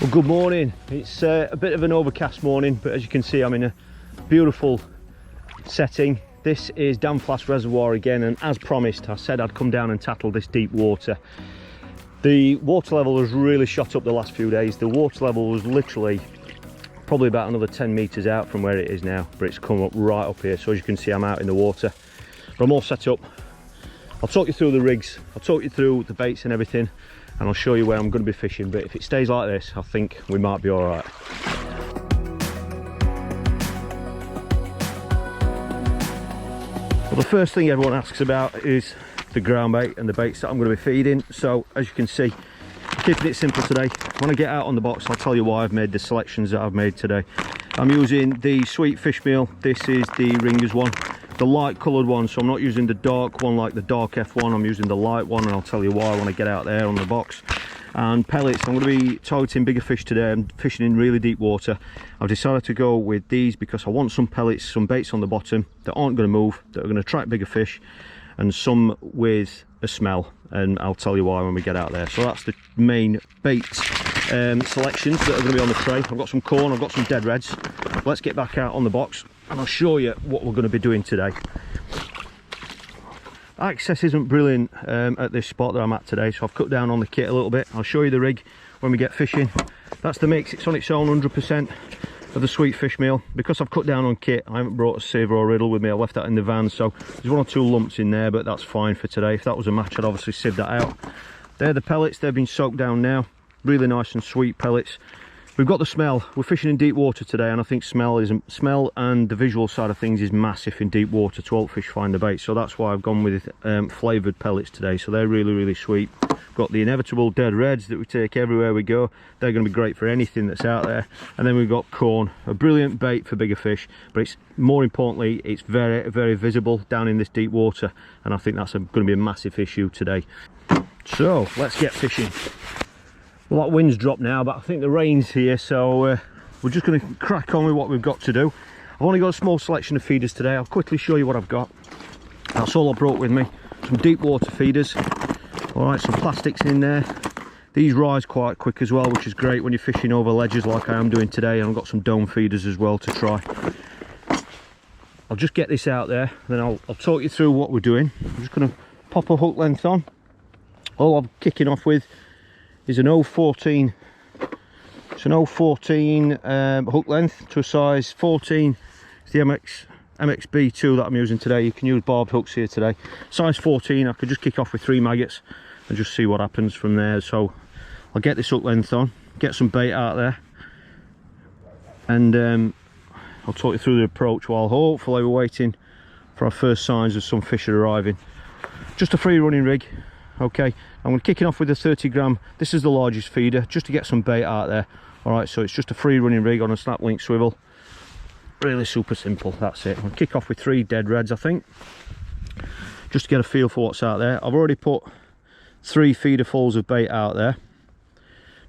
Well, good morning. It's a bit of an overcast morning, but as you can see, I'm in a beautiful setting. This is Damflask Reservoir again, and as promised, I said I'd come down and tackle this deep water. The water level has really shot up the last few days. The water level was literally probably about another 10 meters out from where it is now, but it's come up right up here. So as you can see, I'm out in the water, but I'm all set up. I'll talk you through the rigs, I'll talk you through the baits and everything, and I'll show you where I'm going to be fishing. But if it stays like this, I think we might be all right. Well, the first thing everyone asks about is the ground bait and the baits that I'm going to be feeding. So as you can see, I'm keeping it simple today. When I get out on the box, I'll tell you why I've made the selections that I've made today. I'm using the sweet fish meal. This is the Ringers one, the light coloured one, so I'm not using the dark one like the dark F1. I'm using the light one, and I'll tell you why when I get out there on the box. And pellets, I'm going to be targeting bigger fish today. I'm fishing in really deep water. I've decided to go with these because I want some pellets, some baits on the bottom that aren't going to move, that are going to attract bigger fish, and some with a smell, and I'll tell you why when we get out there. So that's the main bait selections that are going to be on the tray. I've got some corn, I've got some dead reds. Let's get back out on the box and I'll show you what we're going to be doing today. Access isn't brilliant at this spot that I'm at today, so I've cut down on the kit a little bit. I'll show you the rig when we get fishing. That's the mix. It's on its own 100% of the sweet fish meal. Because I've cut down on kit, I haven't brought a sieve or a riddle with me. I left that in the van, so there's one or two lumps in there, but that's fine for today. If that was a match, I'd obviously sieve that out. They're the pellets. They've been soaked down now. Really nice and sweet pellets. We've got the smell. We're fishing in deep water today, and I think smell and the visual side of things is massive in deep water to help fish find the bait. So that's why I've gone with flavoured pellets today. So they're really, really sweet. Got the inevitable dead reds that we take everywhere we go. They're going to be great for anything that's out there. And then we've got corn, a brilliant bait for bigger fish, but it's more importantly, it's very, very visible down in this deep water, and I think that's going to be a massive issue today. So let's get fishing. Well, that wind's dropped now, but I think the rain's here, so we're just going to crack on with what we've got to do. I've only got a small selection of feeders today. I'll quickly show you what I've got. That's all I brought with me. Some deep water feeders. All right, some plastics in there. These rise quite quick as well, which is great when you're fishing over ledges like I am doing today. And I've got some dome feeders as well to try. I'll just get this out there, then I'll talk you through what we're doing. I'm just going to pop a hook length on. All I'm kicking off with is an 0.14. It's an 0.14 hook length to a size 14. It's the MXB2 that I'm using today. You can use barbed hooks here today. Size 14. I could just kick off with 3 maggots and just see what happens from there. So I'll get this hook length on, get some bait out there, and I'll talk you through the approach while hopefully we're waiting for our first signs of some fish arriving. Just a free running rig. Okay, I'm kicking off with a 30 gram. This is the largest feeder, just to get some bait out there. All right, so it's just a free running rig on a snap link swivel. Really super simple, that's it. I'll kick off with 3 dead reds, I think, just to get a feel for what's out there. I've already put 3 feederfuls of bait out there,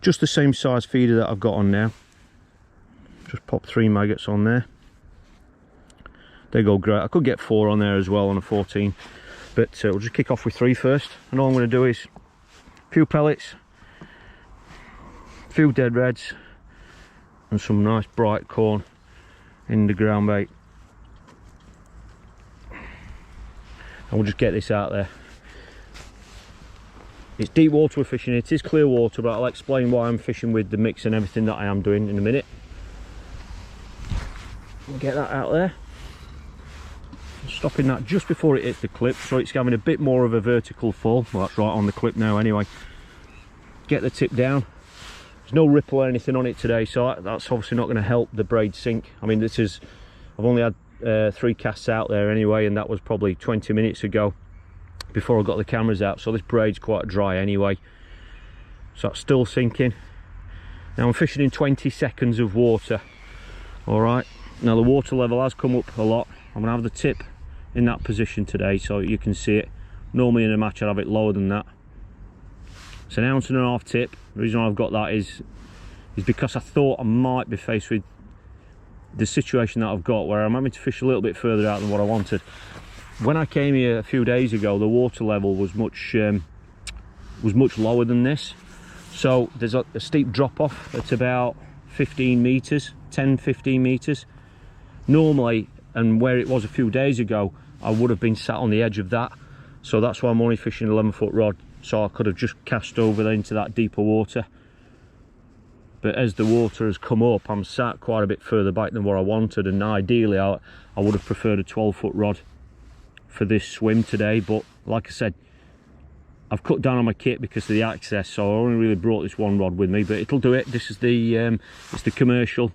just the same size feeder that I've got on now. Just pop 3 maggots on there. They go great. I could get 4 on there as well on a 14. But we'll just kick off with 3 first, and all I'm going to do is a few pellets, a few dead reds, and some nice bright corn in the ground bait. And we'll just get this out there. It's deep water we're fishing. It is clear water, but I'll explain why I'm fishing with the mix and everything that I am doing in a minute. We'll get that out there. Stopping that just before it hits the clip, so it's having a bit more of a vertical fall. Well, that's right on the clip now anyway. Get the tip down. There's no ripple or anything on it today, so that's obviously not going to help the braid sink. I mean, I've only had 3 casts out there anyway, and that was probably 20 minutes ago before I got the cameras out, so this braid's quite dry anyway. So that's still sinking. Now I'm fishing in 20 seconds of water. All right, now the water level has come up a lot. I'm going to have the tip in that position today so you can see it. Normally in a match I'd have it lower than that. It's an 1.5 ounce tip. The reason I've got that is because I thought I might be faced with the situation that I've got where I'm having to fish a little bit further out than what I wanted. When I came here a few days ago, the water level was much lower than this. So there's a steep drop off at about 15 meters, 10-15 meters. Normally, and where it was a few days ago, I would have been sat on the edge of that. So that's why I'm only fishing an 11-foot rod, so I could have just cast over into that deeper water. But as the water has come up, I'm sat quite a bit further back than what I wanted, and ideally I would have preferred a 12-foot rod for this swim today. But like I said, I've cut down on my kit because of the access, so I only really brought this one rod with me, but it'll do it. This is the it's the commercial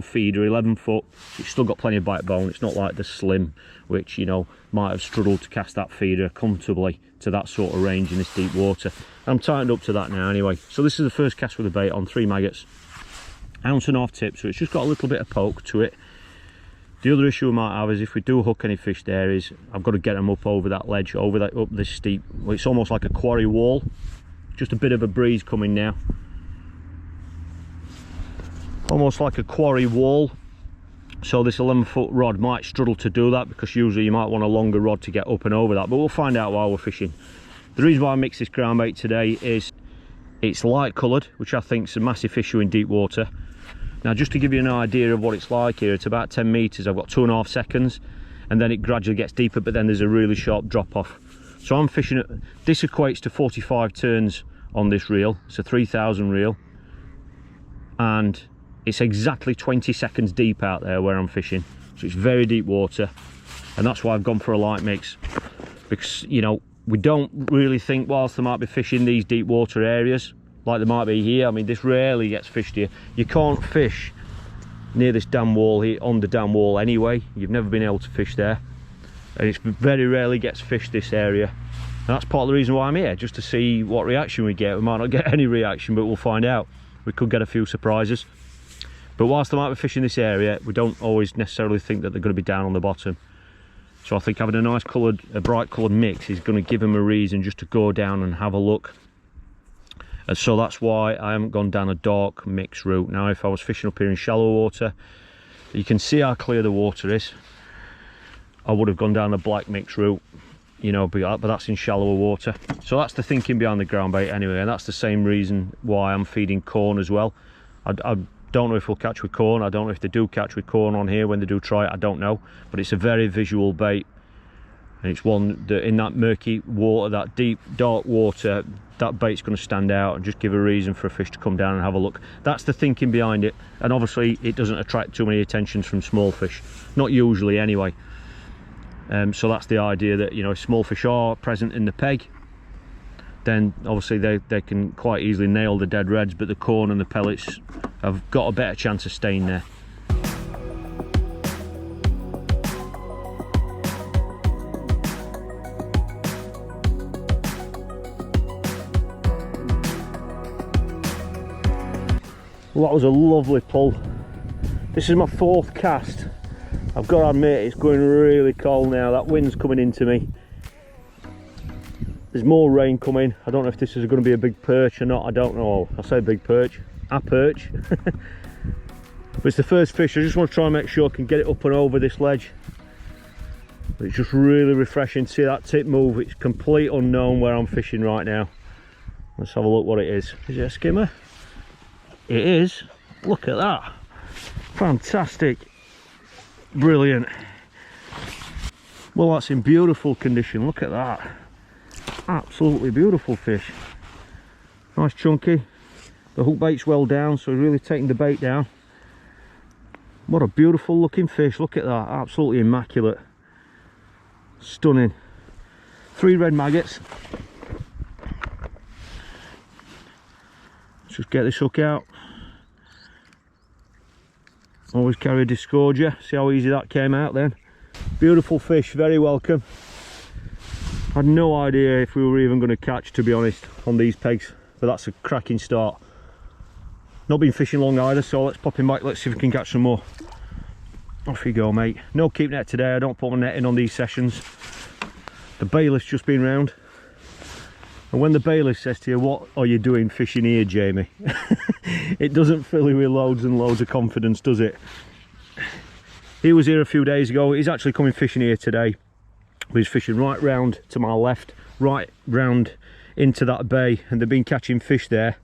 feeder, 11-foot. It's still got plenty of bite bone. It's not like the slim, which, you know, might have struggled to cast that feeder comfortably to that sort of range in this deep water. I'm tightened up to that now anyway. So this is the first cast with the bait on 3 maggots, 1.5 ounce tip, so it's just got a little bit of poke to it. The other issue we might have is if we do hook any fish there is I've got to get them up over that ledge, up this steep, well, it's almost like a quarry wall. Just a bit of a breeze coming now. Almost like a quarry wall. So this 11-foot rod might struggle to do that, because usually you might want a longer rod to get up and over that, but we'll find out while we're fishing. The reason why I mixed this ground bait today is it's light coloured, which I think is a massive issue in deep water. Now, just to give you an idea of what it's like here, it's about 10 meters. I've got 2.5 seconds, and then it gradually gets deeper, but then there's a really sharp drop off. So I'm fishing at, this equates to 45 turns on this reel. It's a 3000 reel, and it's exactly 20 seconds deep out there where I'm fishing. So it's very deep water, and that's why I've gone for a light mix, because, you know, we don't really think, whilst there might be fish in these deep water areas like there might be here, I mean, this rarely gets fished here. You can't fish near this dam wall here, on the dam wall anyway. You've never been able to fish there, and it very rarely gets fished this area. And that's part of the reason why I'm here, just to see what reaction we get. We might not get any reaction, but we'll find out. We could get a few surprises. But whilst they might be fishing this area, we don't always necessarily think that they're going to be down on the bottom. So I think having a nice coloured, a bright coloured mix is going to give them a reason just to go down and have a look. And so that's why I haven't gone down a dark mix route. Now, if I was fishing up here in shallow water, you can see how clear the water is. I would have gone down a black mix route, you know, but that's in shallower water. So that's the thinking behind the ground bait anyway, and that's the same reason why I'm feeding corn as well. I don't know if we'll catch with corn. I don't know if they do catch with corn on here when they do try it. I don't know, but it's a very visual bait, and it's one that in that murky water, that deep dark water, that bait's going to stand out and just give a reason for a fish to come down and have a look. That's the thinking behind it, and obviously it doesn't attract too many attentions from small fish, not usually anyway. So that's the idea, that, you know, if small fish are present in the peg, then obviously they can quite easily nail the dead reds, but the corn and the pellets have got a better chance of staying there. Well, that was a lovely pull. This is my 4th cast. I've got to admit, it's going really cold now. That wind's coming into me. There's more rain coming. I don't know if this is going to be a big perch or not. I don't know. I say big perch, a perch. But it's the first fish. I just want to try and make sure I can get it up and over this ledge. But it's just really refreshing to see that tip move. It's complete unknown where I'm fishing right now. Let's have a look what it is. Is it a skimmer? It is. Look at that. Fantastic. Brilliant. Well, that's in beautiful condition. Look at that. Absolutely beautiful fish. Nice chunky. The hook bait's well down, so really taking the bait down. What a beautiful looking fish. Look at that. Absolutely immaculate. Stunning. 3 red maggots. Let's just get this hook out. Always carry a disgorger. See how easy that came out then. Beautiful fish, very welcome. I had no idea if we were even going to catch, to be honest, on these pegs, but that's a cracking start. Not been fishing long either, so let's pop him back. Let's see if we can catch some more. Off you go, mate. No keep net today. I don't put my net in on these sessions. The bailiff's just been round, and when the bailiff says to you, "What are you doing fishing here, Jamie?" It doesn't fill you with loads and loads of confidence, does it? He was here a few days ago. He's actually coming fishing here today. He's fishing right round to my left, right round into that bay, and they've been catching fish there,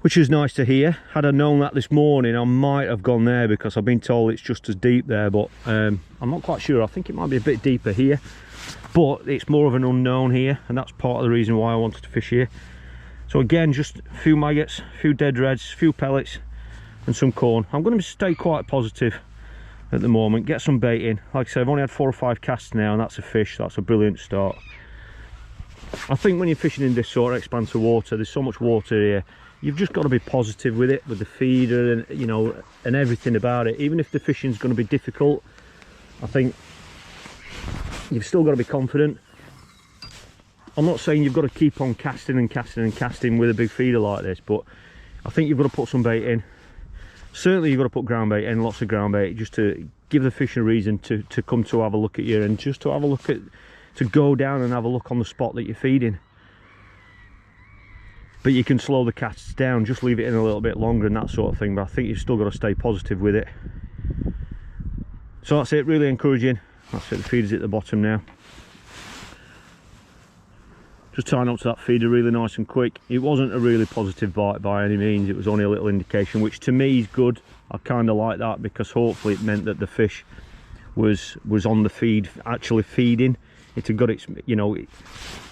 which is nice to hear. Had I known that this morning, I might have gone there, because I've been told it's just as deep there, but I'm not quite sure. I think it might be a bit deeper here, but it's more of an unknown here, and that's part of the reason why I wanted to fish here. So again, just a few maggots, a few dead reds, a few pellets and some corn. I'm going to stay quite positive at the moment, get some bait in. Like I said, I've only had 4 or 5 casts now, and that's a fish. That's a brilliant start. I think when you're fishing in this sort of expanse of water, there's so much water here, you've just got to be positive with it, with the feeder and, you know, and everything about it. Even if the fishing's going to be difficult, I think you've still got to be confident. I'm not saying you've got to keep on casting and casting and casting with a big feeder like this, but I think you've got to put some bait in. Certainly you've got to put ground bait in, lots of ground bait, just to give the fish a reason to come to have a look at you, and just to have a look at, to go down and have a look on the spot that you're feeding. But you can slow the casts down, just leave it in a little bit longer and that sort of thing, but I think you've still got to stay positive with it. So that's it, really encouraging. That's it, the feeder's at the bottom now. Just tying up to that feeder really nice and quick. It wasn't a really positive bite by any means, it was only a little indication, which to me is good. I kind of like that, because hopefully it meant that the fish was on the feed, actually feeding. It had got its, you know,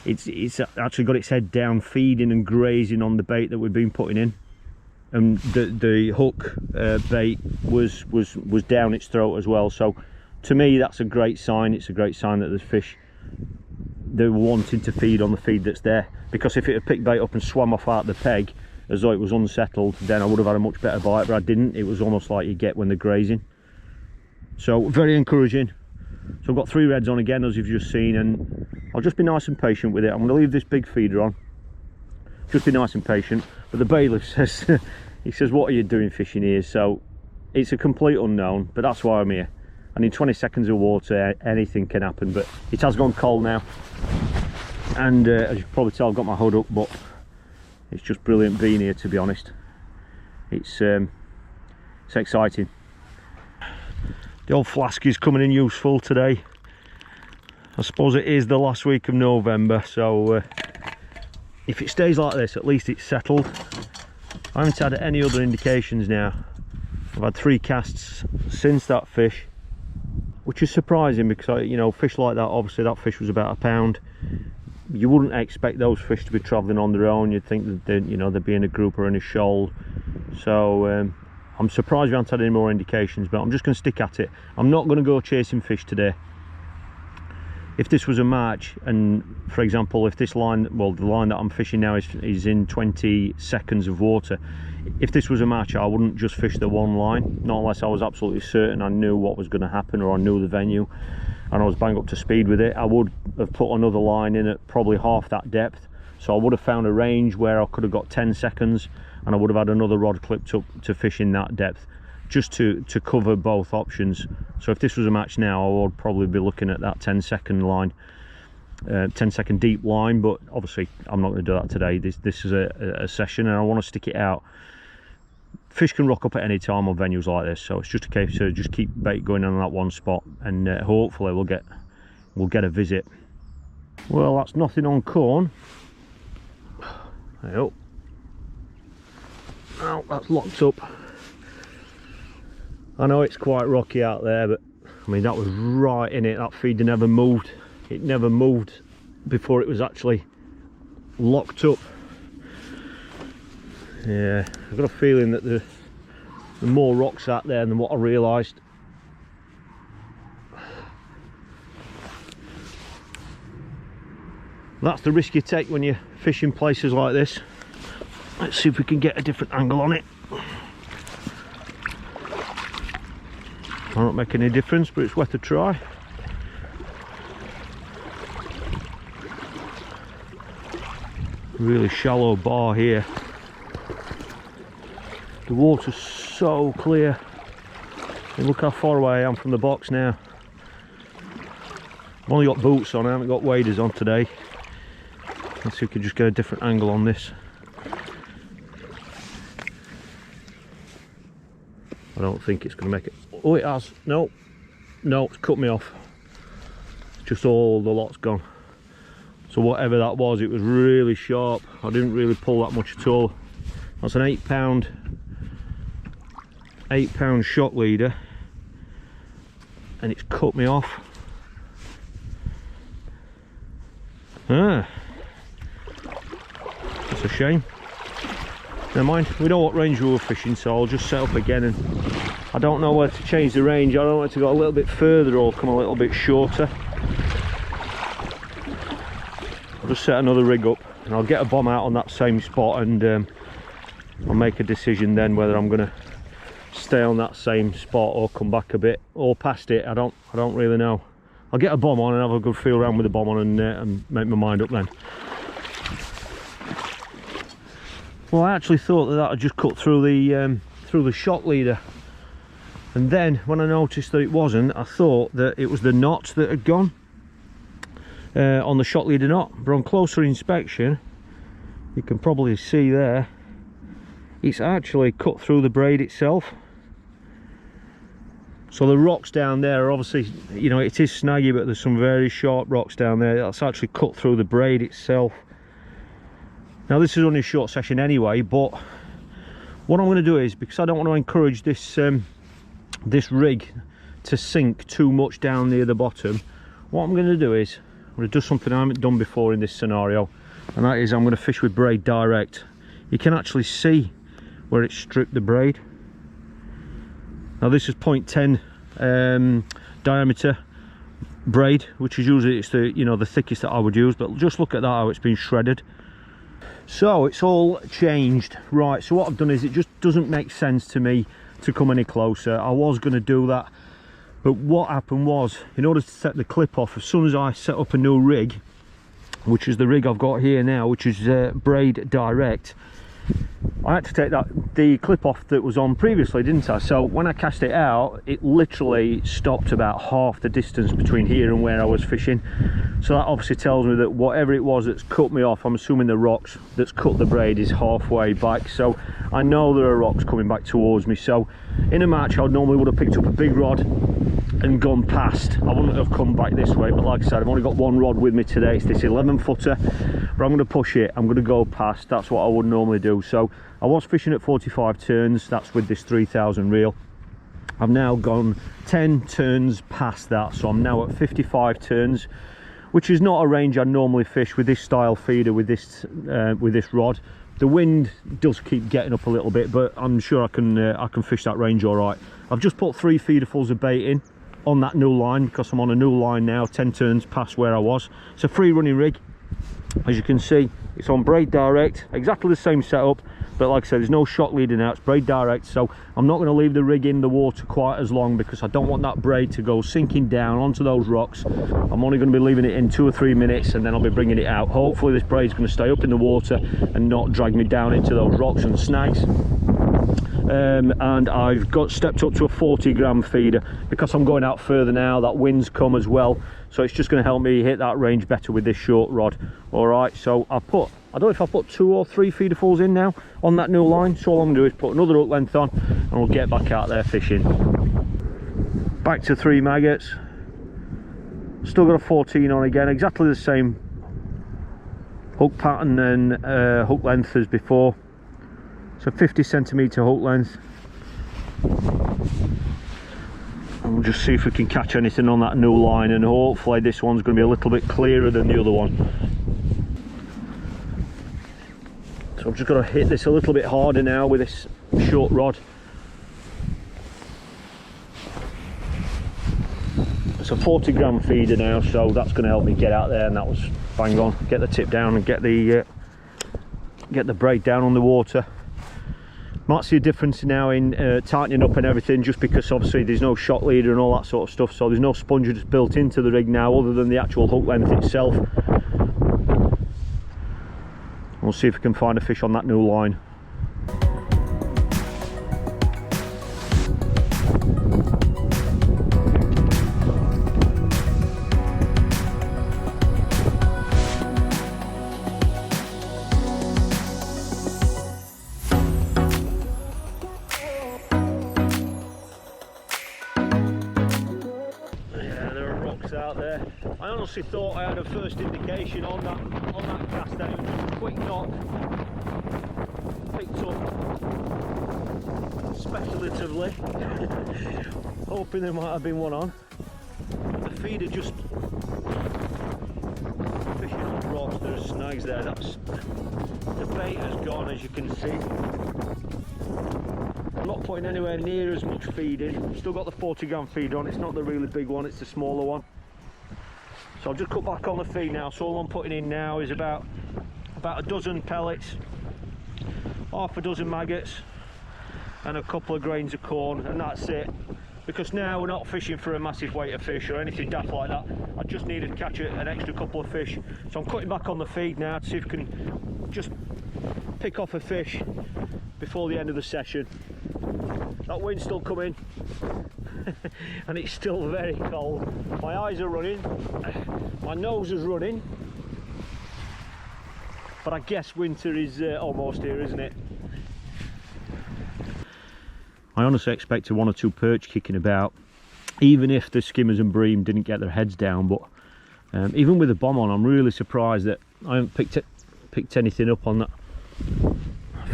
it's actually got its head down, feeding and grazing on the bait that we've been putting in. And the hook bait was down its throat as well. So to me that's a great sign. It's a great sign that there's fish, they're wanting to feed on the feed that's there, because if it had picked bait up and swam off out the peg as though it was unsettled, then I would have had a much better bite, but I didn't. It was almost like you get when they're grazing. So very encouraging. So I've got 3 reds on again, as you've just seen, and I'll just be nice and patient with it. I'm going to leave this big feeder on, just be nice and patient. But the bailiff says he says, what are you doing fishing here? So it's a complete unknown, but that's why I'm here. And in 20 seconds of water, anything can happen. But it has gone cold now, and as you can probably tell, I've got my hood up, but it's just brilliant being here, to be honest. It's exciting. The old flask is coming in useful today. I suppose it is the last week of November, so if it stays like this, at least it's settled. I haven't had any other indications now. I've had 3 casts since that fish, which is surprising, because you know, fish like that, obviously that fish was about a pound. You wouldn't expect those fish to be travelling on their own. You'd think that they'd, you know, they'd be in a group or in a shoal. So I'm surprised we haven't had any more indications, but I'm just going to stick at it. I'm not going to go chasing fish today. If this was a match, and for example, if this line, well, the line that I'm fishing now is in 20 seconds of water. If this was a match, I wouldn't just fish the one line, not unless I was absolutely certain I knew what was going to happen, or I knew the venue and I was bang up to speed with it. I would have put another line in at probably half that depth, so I would have found a range where I could have got 10 seconds, and I would have had another rod clipped up to fish in that depth, just to cover both options. So if this was a match now, I would probably be looking at that 10-second line, 10-second deep line. But obviously I'm not going to do that today. This is a session, and I want to stick it out. Fish can rock up at any time on venues like this, so it's just a case of just keep bait going on that one spot, and hopefully we'll get a visit. Well, that's nothing on corn. Oh, that's locked up. I know it's quite rocky out there, but I mean, that was right in it. That feeder never moved. It never moved before it was actually locked up. Yeah, I've got a feeling that the more rocks out there than what I realised. That's the risk you take when you're fishing places like this. Let's see if we can get a different angle on it. Might not make any difference, but it's worth a try. Really shallow bar here. The water's so clear. And look how far away I am from the box now. I've only got boots on, I haven't got waders on today. Let's see if we can just get a different angle on this. I don't think it's going to make it. Oh, it has. No, it's cut me off. Just all the lot's gone. So whatever that was, it was really sharp. I didn't really pull that much at all. That's an 8 pound shock leader, and it's cut me off. That's a shame. Never mind, we know what range we were fishing, so I'll just set up again. And I don't know whether to change the range. I don't know whether to go a little bit further or come a little bit shorter. I'll just set another rig up and I'll get a bomb out on that same spot, and I'll make a decision then whether I'm going to stay on that same spot or come back a bit or past it. I don't really know. I'll get a bomb on and have a good feel around with the bomb on, and make my mind up then. Well, I actually thought that had just cut through the shock leader, and then when I noticed that it wasn't, I thought that it was the knot that had gone on the shock leader knot. But on closer inspection, you can probably see there, it's actually cut through the braid itself. So the rocks down there are obviously, you know, it is snaggy, but there's some very sharp rocks down there. That's actually cut through the braid itself. Now this is only a short session anyway, but what I'm going to do is, because I don't want to encourage this this rig to sink too much down near the bottom, what I'm going to do is I'm going to do something I haven't done before in this scenario, and that is I'm going to fish with braid direct. You can actually see where it stripped the braid. Now this is 0.10 diameter braid, which is usually, it's the, you know, the thickest that I would use, but just look at that, how it's been shredded. So it's all changed. Right, so what I've done is, it just doesn't make sense to me to come any closer. I was going to do that, but what happened was, in order to set the clip off, as soon as I set up a new rig, which is the rig I've got here now, which is braid direct, I had to take the clip off that was on previously, didn't I? So when I cast it out, it literally stopped about half the distance between here and where I was fishing. So that obviously tells me that whatever it was that's cut me off, I'm assuming the rocks that's cut the braid, is halfway back. So I know there are rocks coming back towards me. So in a match, I normally would have picked up a big rod and gone past. I wouldn't have come back this way, but like I said, I've only got one rod with me today. It's this 11 footer, but I'm going to push it. I'm going to go past. That's what I would normally do. So I was fishing at 45 turns. That's with this 3000 reel. I've now gone 10 turns past that, so I'm now at 55 turns, which is not a range I normally fish with this style feeder, with this rod. The wind does keep getting up a little bit, but I'm sure I can fish that range all right. I've just put 3 feederfuls of bait in on that new line, because I'm on a new line now, 10 turns past where I was. It's a free running rig. As you can see, it's on braid direct, exactly the same setup, but like I said, there's no shock leader now, it's braid direct. So I'm not going to leave the rig in the water quite as long, because I don't want that braid to go sinking down onto those rocks. I'm only going to be leaving it in 2 or 3 minutes, and then I'll be bringing it out. Hopefully this braid's going to stay up in the water and not drag me down into those rocks and snags. And I've stepped up to a 40 gram feeder, because I'm going out further now. That wind's come as well, so it's just going to help me hit that range better with this short rod. All right, so I don't know if I put 2 or 3 feederfuls in now on that new line. So all I'm going to do is put another hook length on, and we'll get back out there fishing. Back to 3 maggots. Still got a 14 on again, exactly the same hook pattern and hook length as before. So 50 centimetre hook length. And we'll just see if we can catch anything on that new line, and hopefully this one's going to be a little bit clearer than the other one. So I've just got to hit this a little bit harder now with this short rod. It's a 40 gram feeder now, so that's going to help me get out there, and that was bang on. Get the tip down and get the braid down on the water. Might see a difference now in tightening up and everything, just because obviously there's no shock leader and all that sort of stuff, so there's no sponger just built into the rig now other than the actual hook length itself. We'll see if we can find a fish on that new line. rocks out there. I honestly thought I had a first indication on that cast out. Just a quick knock, picked up speculatively, hoping there might have been one on. The feeder just fishing on rocks. There's snags there. The bait has gone, as you can see. I'm not putting anywhere near as much feed in. Still got the 40 gram feed on. It's not the really big one, it's the smaller one. So I've just cut back on the feed now. So all I'm putting in now is about a dozen pellets, half a dozen maggots, and a couple of grains of corn, and that's it. Because now we're not fishing for a massive weight of fish or anything daft like that. I just need to catch an extra couple of fish. So I'm cutting back on the feed now to see if I can just pick off a fish before the end of the session. That wind's still coming and it's still very cold. My eyes are running, my nose is running, but I guess winter is almost here, isn't it? I honestly expected one or two perch kicking about, even if the skimmers and bream didn't get their heads down. But even with the bomb on, I'm really surprised that I haven't picked anything up on that.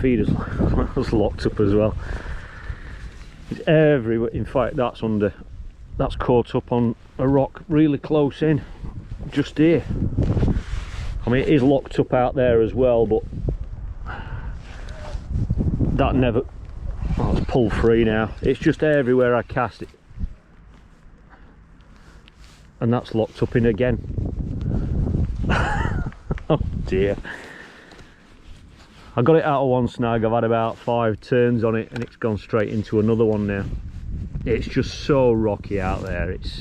Feeder's was locked up as well. It's everywhere. In fact, that's caught up on a rock really close in, just here. I mean, it is locked up out there as well, but that never. Oh, it's pulled free now. It's just everywhere I cast it, and that's locked up in again. Oh dear. I got it out of one snag. I've had about 5 turns on it and it's gone straight into another one now. It's just so rocky out there. It's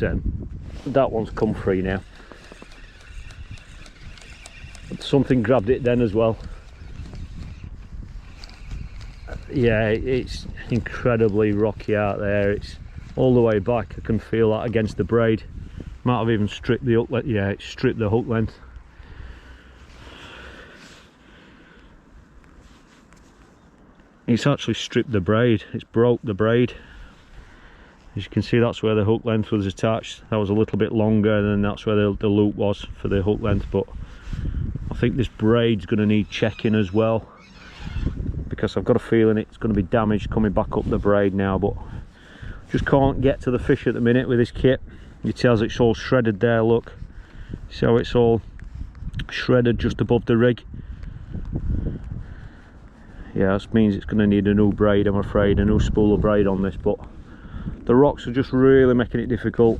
that one's come free now. Something grabbed it then as well. Yeah, it's incredibly rocky out there. It's all the way back. I can feel that against the braid. Might have even stripped the hook length. Yeah, it stripped the hook length. It's actually stripped the braid. It's broke the braid. As you can see, that's where the hook length was attached. That was a little bit longer, and then that's where the loop was for the hook length. But I think this braid's going to need checking as well, because I've got a feeling it's going to be damaged coming back up the braid now. But just can't get to the fish at the minute with this kit. You tell us it's all shredded there, look. See how it's all shredded just above the rig? Yeah, that means it's going to need a new braid, I'm afraid, a new spool of braid on this. But the rocks are just really making it difficult.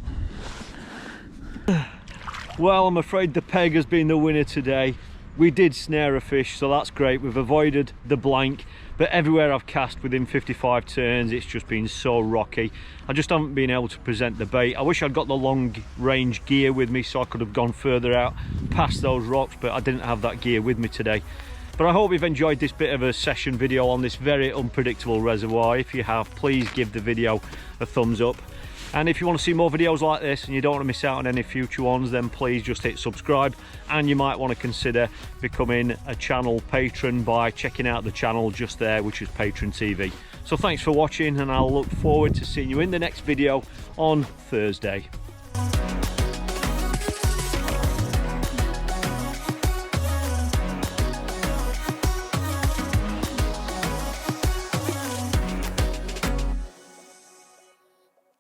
Well, I'm afraid the peg has been the winner today. We did snare a fish, so that's great. We've avoided the blank, but everywhere I've cast within 55 turns, it's just been so rocky. I just haven't been able to present the bait. I wish I'd got the long range gear with me so I could have gone further out past those rocks, but I didn't have that gear with me today. But I hope you've enjoyed this bit of a session video on this very unpredictable reservoir. If you have, please give the video a thumbs up. And if you want to see more videos like this and you don't want to miss out on any future ones, then please just hit subscribe. And you might want to consider becoming a channel patron by checking out the channel just there, which is Patron TV. So thanks for watching, and I'll look forward to seeing you in the next video on Thursday.